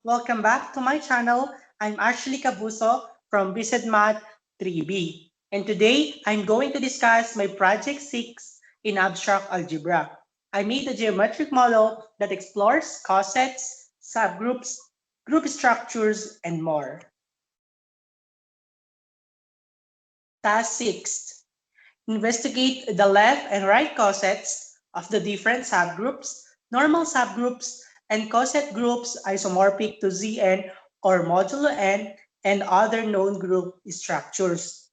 Welcome back to my channel. I'm Ashley Cabuso from BSEDMath 3B. And today, I'm going to discuss my Project 6 in Abstract Algebra. I made a geometric model that explores cosets, subgroups, group structures, and more. Task 6. Investigate the left and right cosets of the different subgroups, normal subgroups, and coset groups isomorphic to Zn or modulo n and other known group structures.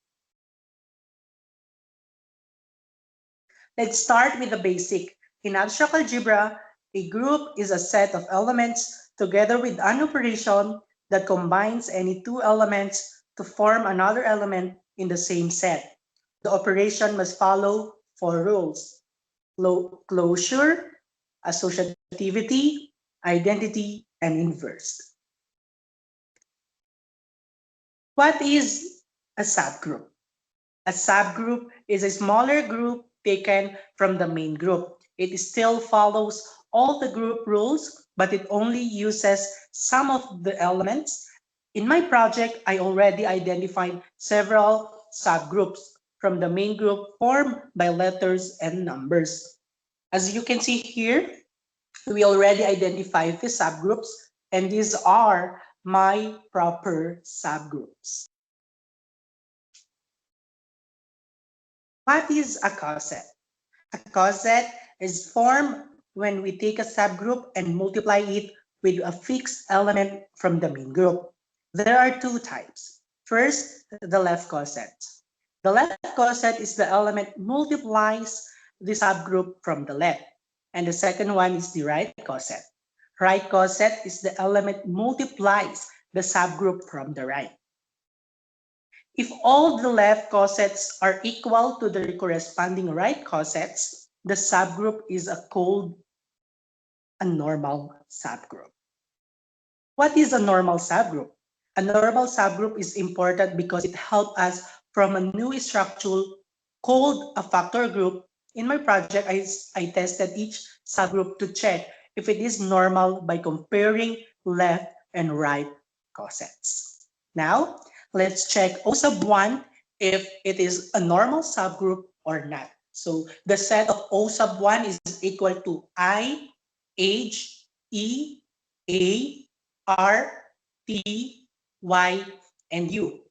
Let's start with the basic. In abstract algebra, a group is a set of elements together with an operation that combines any two elements to form another element in the same set. The operation must follow four rules: closure, associativity, identity, and inverse. What is a subgroup? A subgroup is a smaller group taken from the main group. It still follows all the group rules, but it only uses some of the elements. In my project, I already identified several subgroups from the main group formed by letters and numbers. As you can see here, we already identified the subgroups, and these are my proper subgroups. What is a coset? A coset is formed when we take a subgroup and multiply it with a fixed element from the main group. There are two types. First, the left coset. The left coset is the element multiplies the subgroup from the left. And the second one is the right coset. Right coset is the element multiplies the subgroup from the right. If all the left cosets are equal to the corresponding right cosets, the subgroup is called a normal subgroup. What is a normal subgroup? A normal subgroup is important because it helps us from a new structure called a factor group. In my project, I tested each subgroup to check if it is normal by comparing left and right cosets. Now, let's check O sub 1 if it is a normal subgroup or not. So the set of O sub 1 is equal to I, H, E, A, R, T, Y, and U.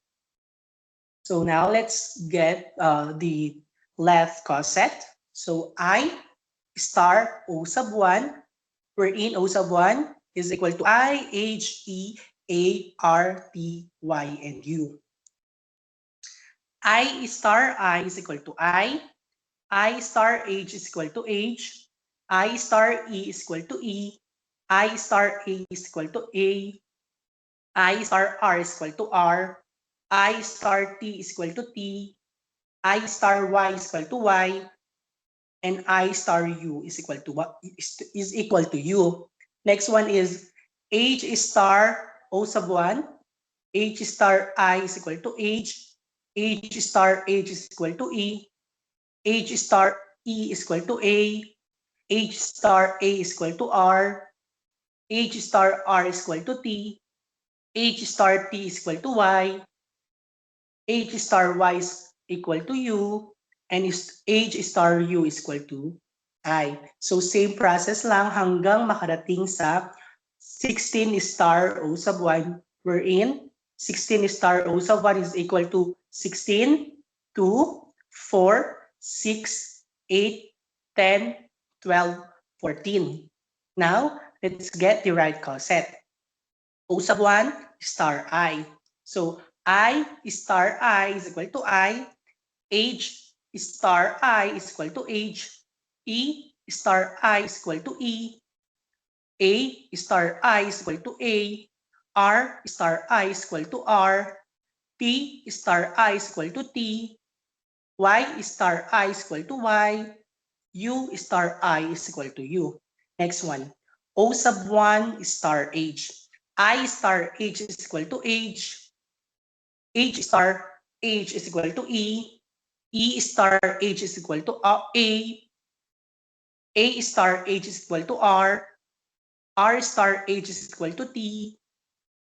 So now let's get the left coset. So I star O sub 1, wherein O sub 1 is equal to I, H, E, A, R, T, Y, and U. I star I is equal to I star H is equal to H, I star E is equal to E, I star A is equal to A, I star R is equal to R, I star T is equal to T, I star Y is equal to Y, and I star U is equal to what is equal to U. Next one is H star O sub 1, H star I is equal to H star H is equal to E, H star E is equal to A, H star A is equal to R, H star R is equal to T, H star T is equal to Y, H star Y is equal to U, and H star U is equal to I. So same process lang hanggang makarating sa 16 star O sub 1, wherein 16 star O sub 1 is equal to 16, 2, 4, 6, 8, 10, 12, 14. Now, let's get the right coset. O sub 1 star I. So I star I is equal to I, H star I is equal to H, E star I is equal to E, A star I is equal to A, R star I is equal to R, T star I is equal to T, Y star I is equal to Y, U star I is equal to U. Next one, O sub 1 star H. I star H is equal to H, H star H is equal to E star H is equal to A star H is equal to R star H is equal to T,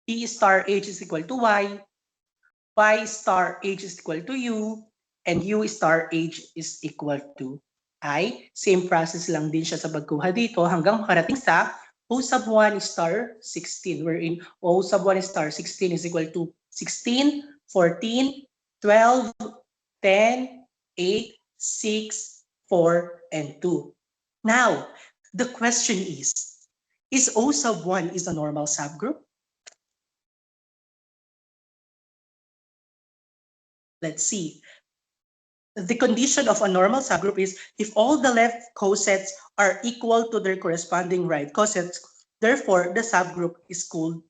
E star H is equal to Y star H is equal to U, and U star H is equal to I. Same process lang din siya sa pagkuha dito hanggang makarating sa O sub 1 star 16, wherein O sub 1 star 16 is equal to 16, 14, 12, 10, 8, 6, 4, and 2. Now, the question is O sub 1 is a normal subgroup? Let's see. The condition of a normal subgroup is if all the left cosets are equal to their corresponding right cosets, therefore the subgroup is called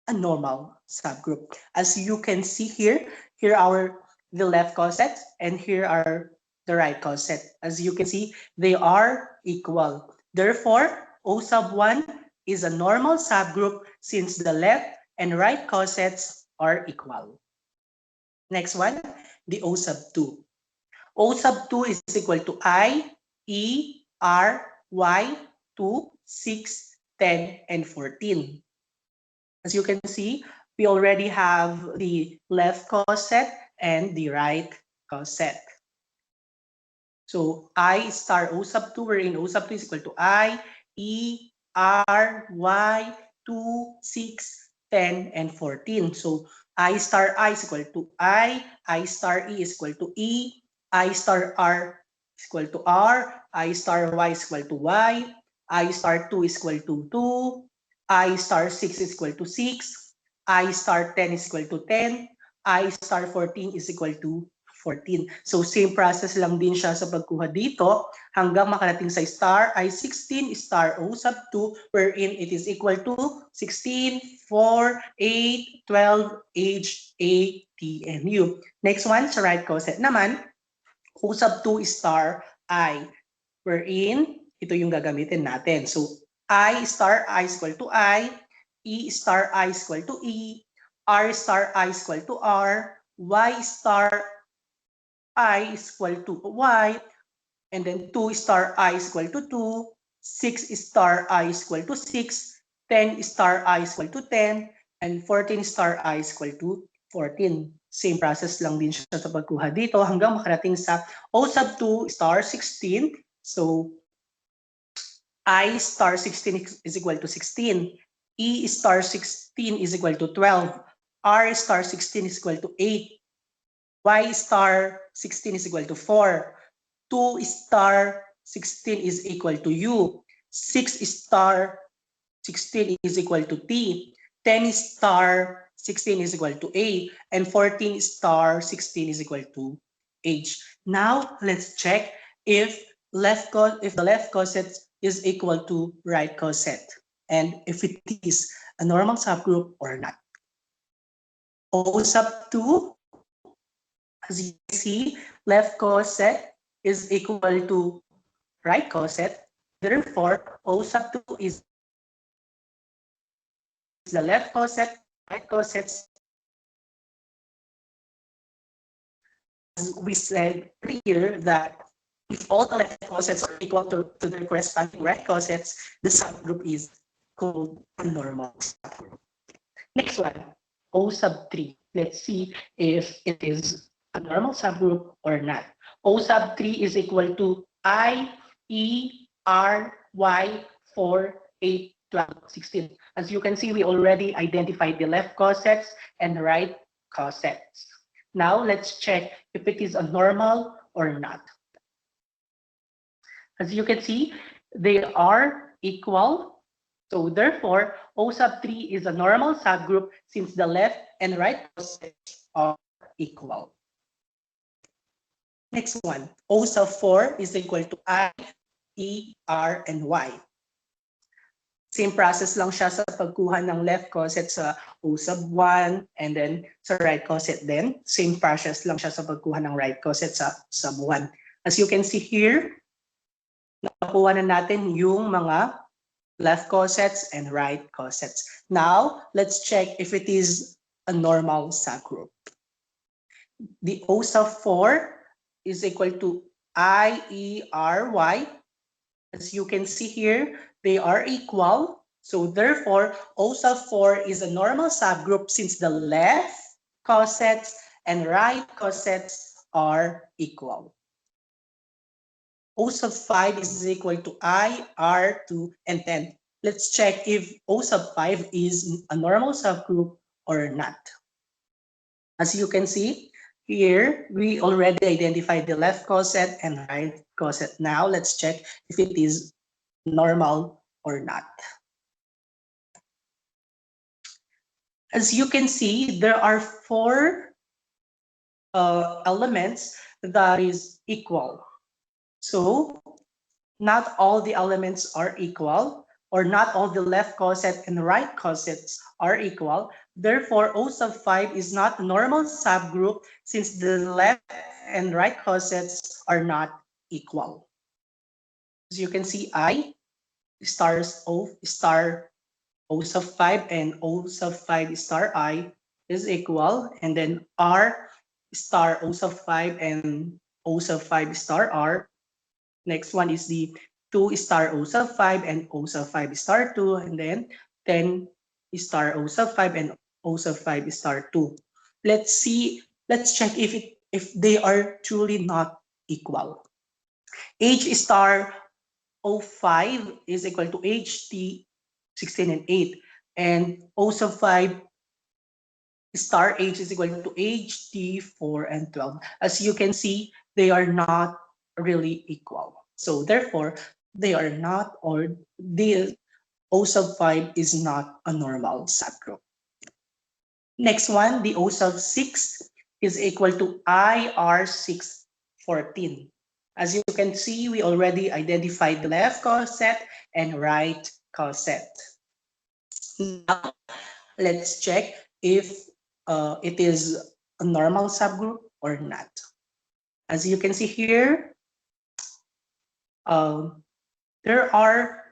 a normal subgroup. As you can see here are the left cosets and here are the right coset. As you can see, they are equal. Therefore, O sub 1 is a normal subgroup since the left and right cosets are equal. Next one, the O sub 2. O sub 2 is equal to I, E, R, Y, 2, 6, 10, and 14. As you can see, we already have the left coset and the right coset. So I star O sub 2, wherein O sub 2 is equal to I, E, R, Y, 2, 6, 10, and 14. So I star I is equal to I star E is equal to E, I star R is equal to R, I star Y is equal to Y, I star 2 is equal to 2, I star 6 is equal to 6, I star 10 is equal to 10, I star 14 is equal to 14. So same process lang din siya sa pagkuha dito hanggang makarating sa star ay 16 star O sub 2 wherein it is equal to 16, 4, 8, 12, H, A, T, and U. Next one, sa right coset naman, O sub 2 star I wherein ito yung gagamitin natin. So I star I is equal to I, E star I is equal to E, R star I is equal to R, Y star I is equal to Y, and then 2 star I is equal to 2, 6 star I is equal to 6, 10 star I is equal to 10, and 14 star I is equal to 14. Same process lang din siya sa pagkuha dito hanggang makarating sa O sub 2 star 16. So I star 16 is equal to 16, E star 16 is equal to 12, R star 16 is equal to 8, Y star 16 is equal to 4, 2 star 16 is equal to U, 6 star 16 is equal to T, 10 star 16 is equal to A, and 14 star 16 is equal to H. Now, let's check if the left coset is equal to right coset, and if it is a normal subgroup or not. O sub 2, as you see, left coset is equal to right coset. Therefore, O sub 2 is the left coset, right cosets. As we said earlier that if all the left cosets are equal to their corresponding right cosets, the subgroup is called a normal subgroup. Next one, O sub 3. Let's see if it is a normal subgroup or not. O sub 3 is equal to I, E, R, Y, 4, 8, 12, 16. As you can see, we already identified the left cosets and the right cosets. Now, let's check if it is a normal or not. As you can see, they are equal. So therefore, O sub 3 is a normal subgroup since the left and right cosets are equal. Next one, O sub 4 is equal to I, E, R, and Y. Same process lang siya sa pagkuha ng left coset sa O sub 1 and then sa right coset din. Same process lang siya sa pagkuha ng right coset sa sub 1. As you can see here, nakuha na natin yung mga left cosets and right cosets. Now, let's check if it is a normal subgroup. The O sub 4 is equal to I, E, R, Y. As you can see here, they are equal. So therefore, O sub 4 is a normal subgroup since the left cosets and right cosets are equal. O sub 5 is equal to I, R, 2, and 10. Let's check if O sub 5 is a normal subgroup or not. As you can see, here we already identified the left coset and right coset. Now let's check if it is normal or not. As you can see, there are four elements that is equal. So not all the elements are equal, or not all the left coset and right cosets are equal. Therefore, O sub 5 is not a normal subgroup since the left and right cosets are not equal. As you can see, I stars O star O sub 5 and O sub 5 star I is equal, and then R star O sub 5 and O sub 5 star R. Next one is the 2 star O sub 5 and O sub 5 star 2, and then 10 star O sub 5 and O sub 5 star 2. Let's check if they are truly not equal. H star O5 is equal to HT 16 and 8, and O sub 5 star H is equal to HT 4 and 12. As you can see, they are not really equal. So therefore, they are not, or the O sub 5 is not a normal subgroup. Next one, the O sub 6 is equal to IR6 14. As you can see, we already identified the left coset and right coset. Now, let's check if it is a normal subgroup or not. As you can see here, there are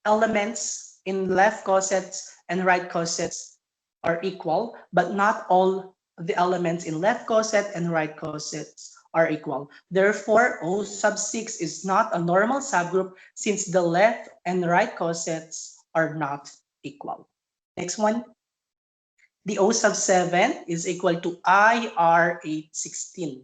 elements in left cosets and right cosets are equal, but not all the elements in left coset and right cosets are equal. Therefore, O sub 6 is not a normal subgroup since the left and right cosets are not equal. Next one. The O sub 7 is equal to IR816.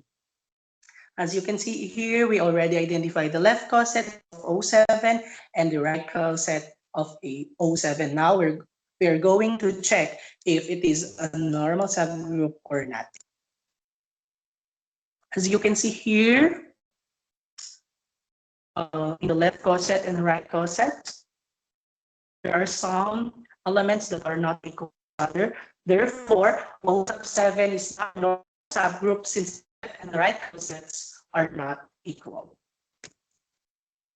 As you can see here, we already identified the left coset of O7 and the right coset of O7. Now we're going to check if it is a normal subgroup or not. As you can see here, in the left coset and right coset, there are some elements that are not equal to each other. Therefore, O sub 7 is not a normal subgroup since left and right cosets are not equal.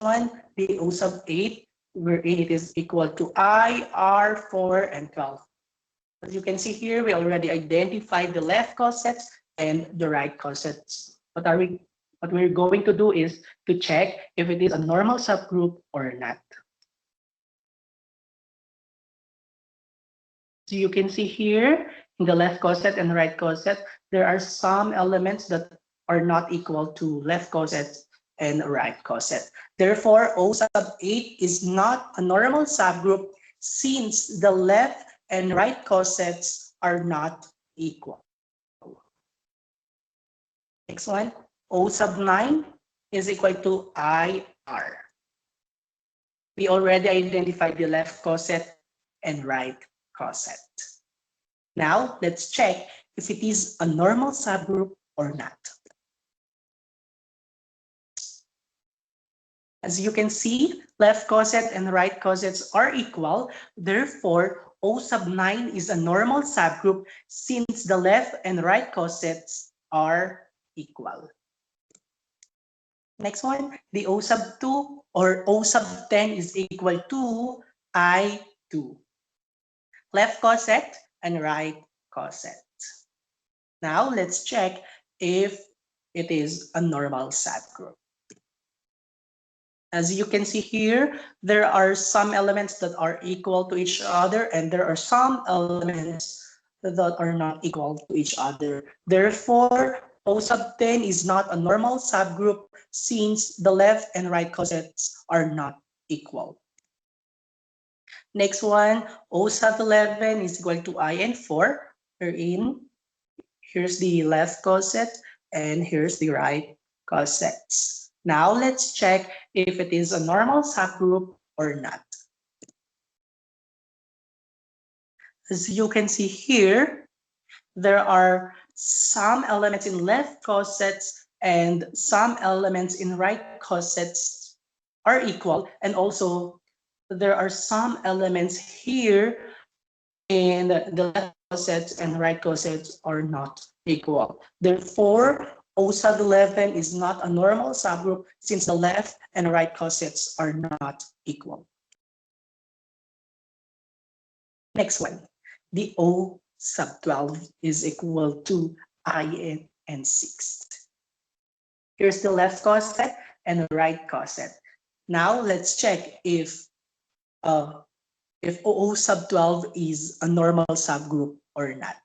One, the O sub 8, wherein it is equal to IR4 and 12. As you can see here, we already identified the left cosets and the right cosets. What we're going to do is to check if it is a normal subgroup or not. So you can see here in the left coset and right coset, there are some elements that are not equal to left coset and right coset. Therefore, O sub 8 is not a normal subgroup since the left and right cosets are not equal. Next one, O sub 9 is equal to IR. We already identified the left coset and right coset. Now, let's check if it is a normal subgroup or not. As you can see, left coset and right cosets are equal. Therefore, O sub 9 is a normal subgroup since the left and right cosets are equal. Next one, the O sub 2 or O sub 10 is equal to I2. Left coset and right coset. Now, let's check if it is a normal subgroup. As you can see here, there are some elements that are equal to each other, and there are some elements that are not equal to each other. Therefore, O sub 10 is not a normal subgroup since the left and right cosets are not equal. Next one, O sub 11 is equal to I and 4. Wherein, here's the left coset and here's the right cosets. Now let's check if it is a normal subgroup or not. As you can see here, there are some elements in left cosets and some elements in right cosets are equal, and also there are some elements here in the left cosets and right cosets are not equal. Therefore, O sub 11 is not a normal subgroup since the left and right cosets are not equal. Next one, the O sub 12 is equal to I and 6. Here's the left coset and the right coset. Now let's check if O sub 12 is a normal subgroup or not.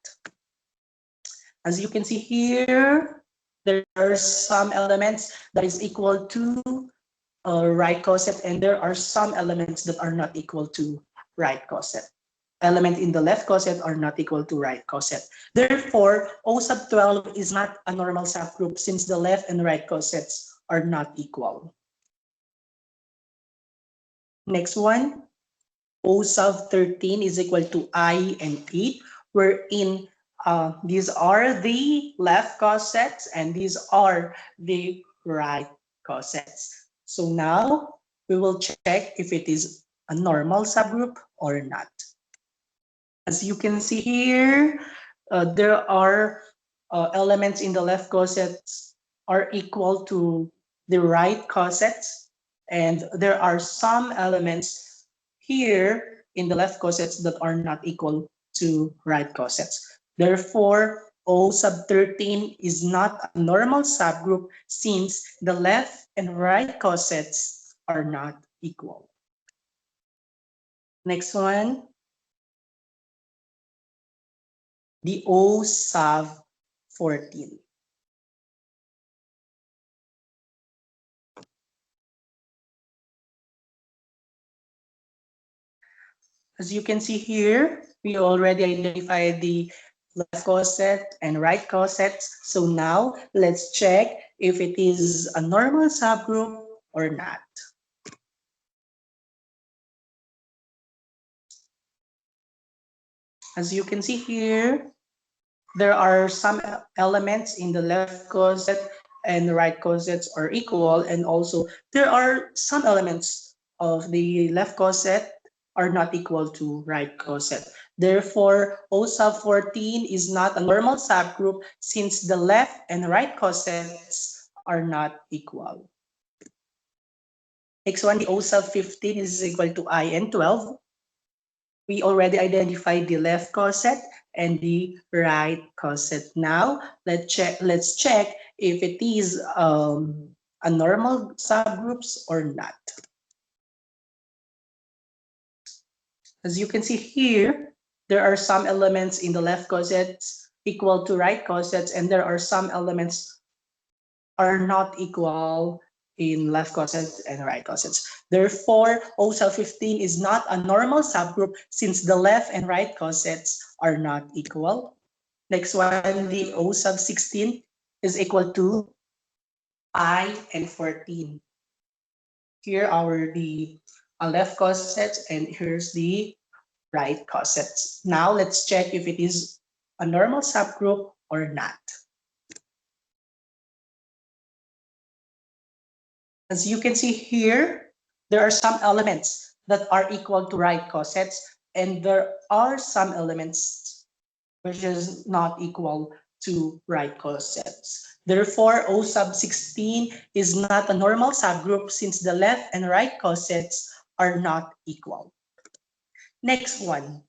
As you can see here, there are some elements that is equal to right coset, and there are some elements that are not equal to right coset. Element in the left coset are not equal to right coset. Therefore, O sub 12 is not a normal subgroup since the left and right cosets are not equal. Next one, O sub 13 is equal to I and 8, wherein these are the left cosets and these are the right cosets. So now we will check if it is a normal subgroup or not. As you can see here, there are elements in the left cosets are equal to the right cosets, and there are some elements here in the left cosets that are not equal to right cosets. Therefore, O sub 13 is not a normal subgroup since the left and right cosets are not equal. Next one, the O sub 14. As you can see here, we already identified the left coset and right cosets. So now let's check if it is a normal subgroup or not. As you can see here, there are some elements in the left coset and the right cosets are equal, and also there are some elements of the left coset are not equal to right coset. Therefore, O sub 14 is not a normal subgroup since the left and right cosets are not equal. Next one, the O sub 15 is equal to I and 12. We already identified the left coset and the right coset. Now let's check if it is a normal subgroups or not. As you can see here, there are some elements in the left cosets equal to right cosets, and there are some elements are not equal in left cosets and right cosets. Therefore, O sub 15 is not a normal subgroup since the left and right cosets are not equal. Next one, the O sub 16 is equal to I and 14. Here are the left cosets and here's the right cosets. Now let's check if it is a normal subgroup or not. As you can see here, there are some elements that are equal to right cosets, and there are some elements which is not equal to right cosets. Therefore, O sub 16 is not a normal subgroup since the left and right cosets are not equal. Next one.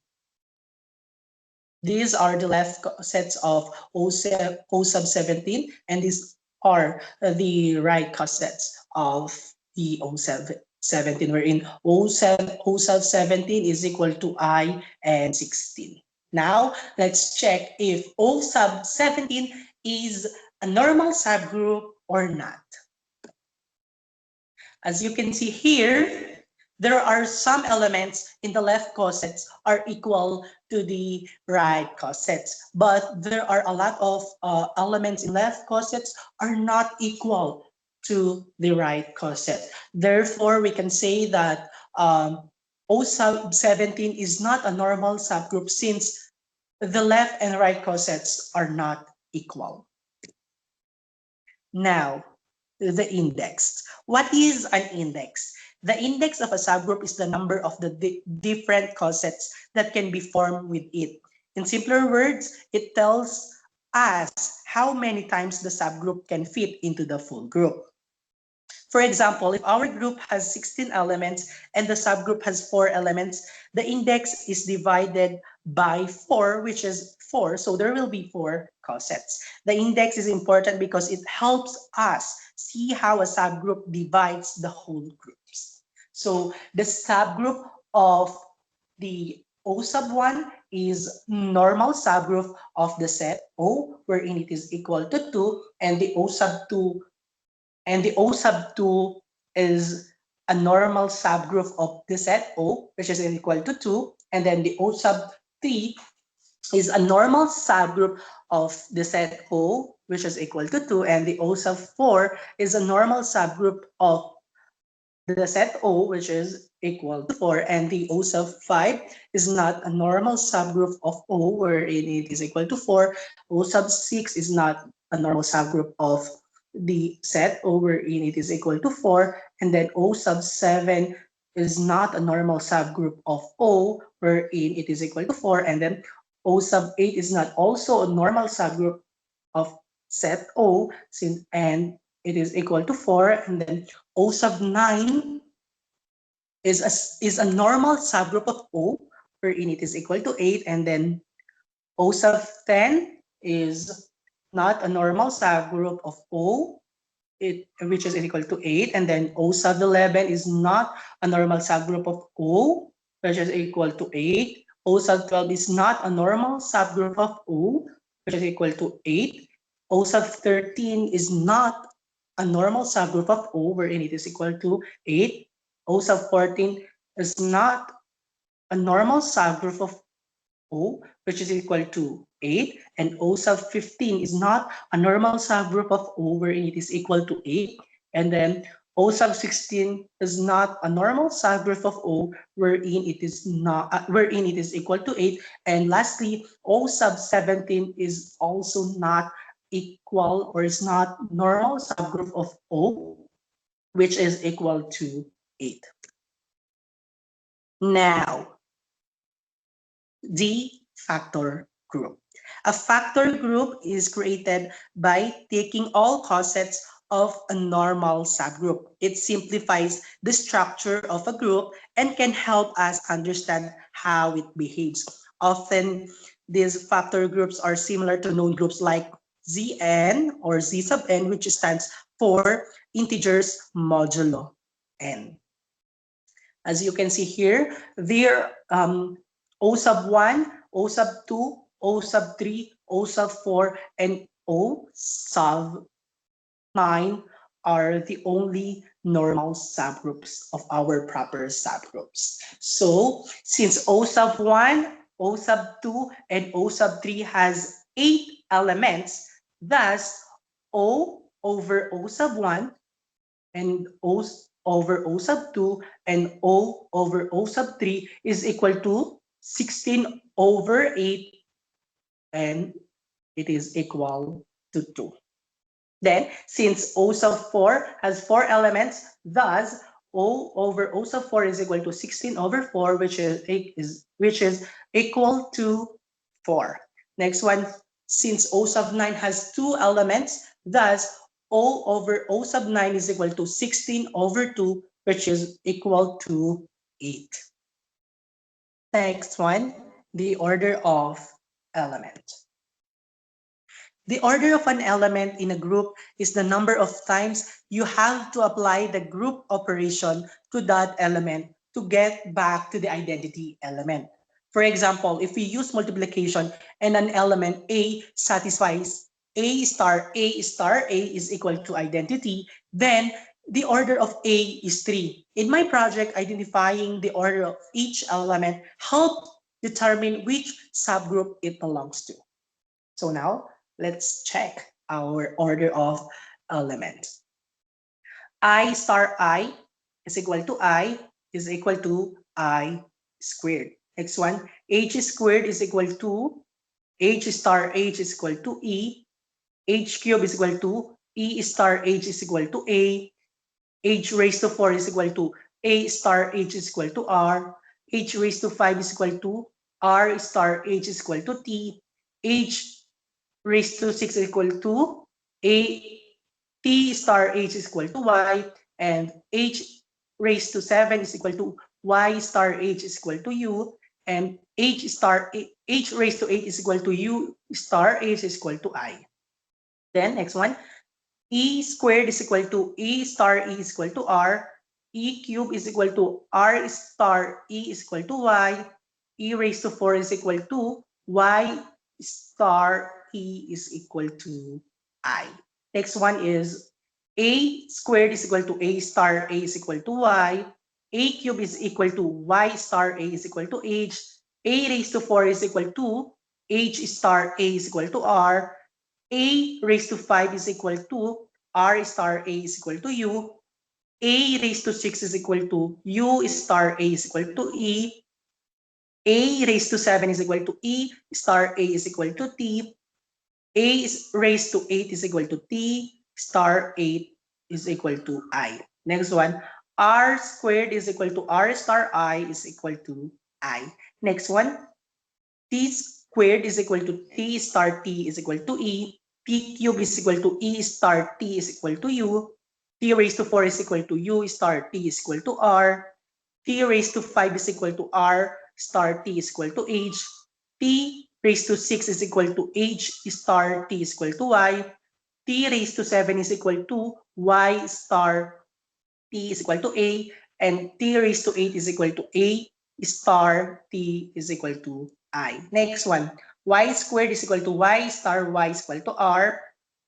These are the left cosets of O sub 17, and these are the right cosets of the O sub 17, wherein O sub 17 is equal to I and 16. Now, let's check if O sub 17 is a normal subgroup or not. As you can see here, there are some elements in the left cosets are equal to the right cosets, but there are a lot of elements in left cosets are not equal to the right coset. Therefore, we can say that O sub 17 is not a normal subgroup since the left and right cosets are not equal. Now, the index. What is an index? The index of a subgroup is the number of the different cosets that can be formed with it. In simpler words, it tells us how many times the subgroup can fit into the full group. For example, if our group has 16 elements and the subgroup has 4 elements, the index is divided by 4, which is 4. So there will be 4 cosets. The index is important because it helps us see how a subgroup divides the whole groups. So the subgroup of the O sub 1 is normal subgroup of the set O, wherein it is equal to 2, and the O sub 2 is a normal subgroup of the set O, which is equal to 2, and then the O sub 3 is a normal subgroup of the set O, which is equal to 2, and the O sub 4 is a normal subgroup of the set O, which is equal to 4, and the O sub 5 is not a normal subgroup of O, wherein it is equal to 4. O sub 6 is not a normal subgroup of the set O, wherein it is equal to 4, and then O sub 7 is not a normal subgroup of O, wherein it is equal to 4, and then O sub 8 is not also a normal subgroup of set O, and it is equal to 4, and then O sub 9 is a normal subgroup of O, wherein it is equal to 8, and then O sub 10 is not a normal subgroup of O, which is equal to 8, and then O sub 11 is not a normal subgroup of O, which is equal to 8. O sub 12 is not a normal subgroup of O, which is equal to 8. O sub 13 is not a normal subgroup of O, wherein it is equal to 8. O sub 14 is not a normal subgroup of O, which is equal to 8, and O sub 15 is not a normal subgroup of O, wherein it is equal to 8, and then O sub 16 is not a normal subgroup of O, wherein it is equal to 8, and lastly, O sub 17 is also not equal or is not normal subgroup of O, which is equal to 8. Now, the factor group. A factor group is created by taking all cosets of a normal subgroup. It simplifies the structure of a group and can help us understand how it behaves. Often, these factor groups are similar to known groups like Zn or Z sub n, which stands for integers modulo n. As you can see here, there O sub 1, O sub 2, O sub 3, O sub 4, and O sub 9 are the only normal subgroups of our proper subgroups. So, since O sub 1, O sub 2, and O sub 3 has 8 elements, thus O over O sub 1 and O over O sub 2 and O over O sub 3 is equal to 16 over 8, and it is equal to 2. Then, since O sub 4 has 4 elements, thus O over O sub 4 is equal to 16 over 4, which is equal to 4. Next one, since O sub 9 has 2 elements, thus O over O sub 9 is equal to 16 over 2, which is equal to 8. Next one, the order of element. The order of an element in a group is the number of times you have to apply the group operation to that element to get back to the identity element. For example, if we use multiplication and an element A satisfies A star A is equal to identity, then the order of A is 3. In my project, identifying the order of each element helped determine which subgroup it belongs to. So now, let's check our order of elements. I star I is equal to I is equal to I squared. Next one, H squared is equal to H star H is equal to E. H cube is equal to E star H is equal to A. H raised to 4 is equal to A star H is equal to R. H raised to 5 is equal to R star H is equal to T. H raised to 6 is equal to A T star H is equal to Y. And H raised to 7 is equal to Y star H is equal to U. And H raised to 8 is equal to U star H is equal to I. Then next one, E squared is equal to E star E is equal to R. E cube is equal to R star E is equal to Y. E raised to 4 is equal to Y star E is equal to I. Next one is A squared is equal to A star A is equal to Y. A cube is equal to Y star A is equal to H. A raised to 4 is equal to H star A is equal to R. A raised to 5 is equal to R star A is equal to U. A raised to 6 is equal to U star A is equal to E. A raised to 7 is equal to E star A is equal to T. A raised to 8 is equal to T star 8 is equal to I. Next one, R squared is equal to R star I is equal to I. Next one, T squared is equal to T star T is equal to E. T cube is equal to E star T is equal to U. T raised to 4 is equal to U star T is equal to R. T raised to 5 is equal to R star T is equal to H. T raised to 6 is equal to H star T is equal to Y. T raised to 7 is equal to Y star T is equal to A. And T raised to 8 is equal to A star T is equal to I. Next one, Y squared is equal to Y star Y is equal to R.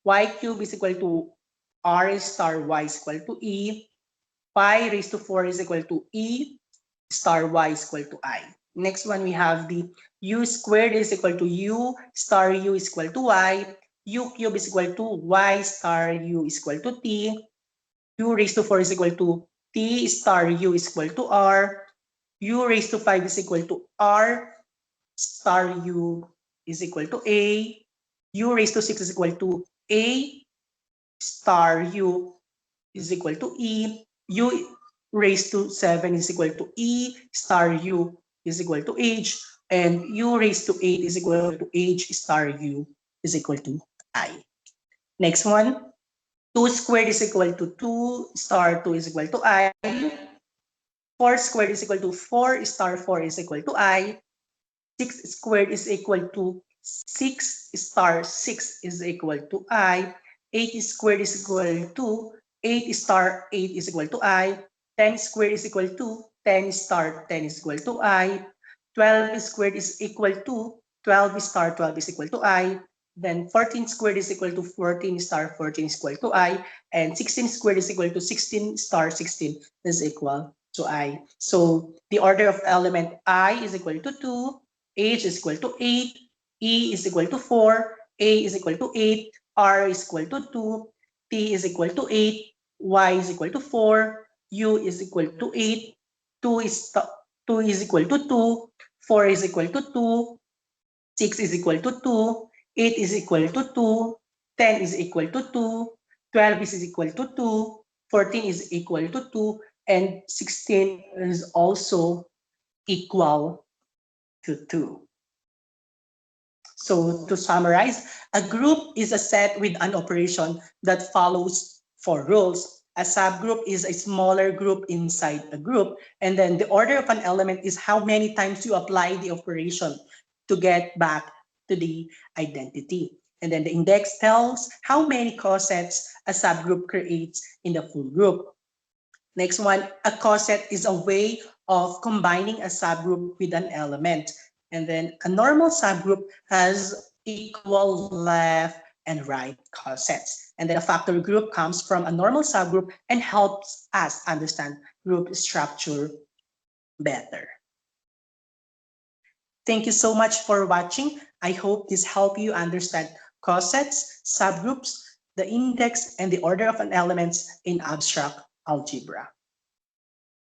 Y cube is equal to R star Y is equal to E. Pi raised to 4 is equal to E star Y is equal to I. Next one, we have the U squared is equal to U star U is equal to Y. U cube is equal to Y star U is equal to T. U raised to 4 is equal to T star U is equal to R. U raised to 5 is equal to R star U is equal to A. U raised to 6 is equal to A star U is equal to E. U raised to 7 is equal to E star U is equal to H. And U raised to 8 is equal to H star U is equal to I. Next one, 2 squared is equal to 2 star 2 is equal to I. 4 squared is equal to 4 star 4 is equal to I. 6 squared is equal to 6 star 6 is equal to I. 8 squared is equal to 8 star 8 is equal to I. 10 squared is equal to 10 star 10 is equal to I. 12 squared is equal to 12 star 12 is equal to I. Then 14 squared is equal to 14 star 14 is equal to I. And 16 squared is equal to 16 star 16 is equal to I. So the order of element I is equal to 2, H is equal to 8, E is equal to 4, A is equal to 8, R is equal to 2, T is equal to 8, Y is equal to 4, U is equal to 8, 2 is equal to 2, 4 is equal to 2, 6 is equal to 2, 8 is equal to 2, 10 is equal to 2, 12 is equal to 2, 14 is equal to 2, and 16 is also equal to 2. So to summarize, a group is a set with an operation that follows 4 rules. A subgroup is a smaller group inside a group. And then the order of an element is how many times you apply the operation to get back to the identity. And then the index tells how many cosets a subgroup creates in the full group. Next one, a coset is a way of combining a subgroup with an element. And then a normal subgroup has equal left and right cosets. And then a factor group comes from a normal subgroup and helps us understand group structure better. Thank you so much for watching. I hope this helped you understand cosets, subgroups, the index, and the order of an elements in abstract algebra.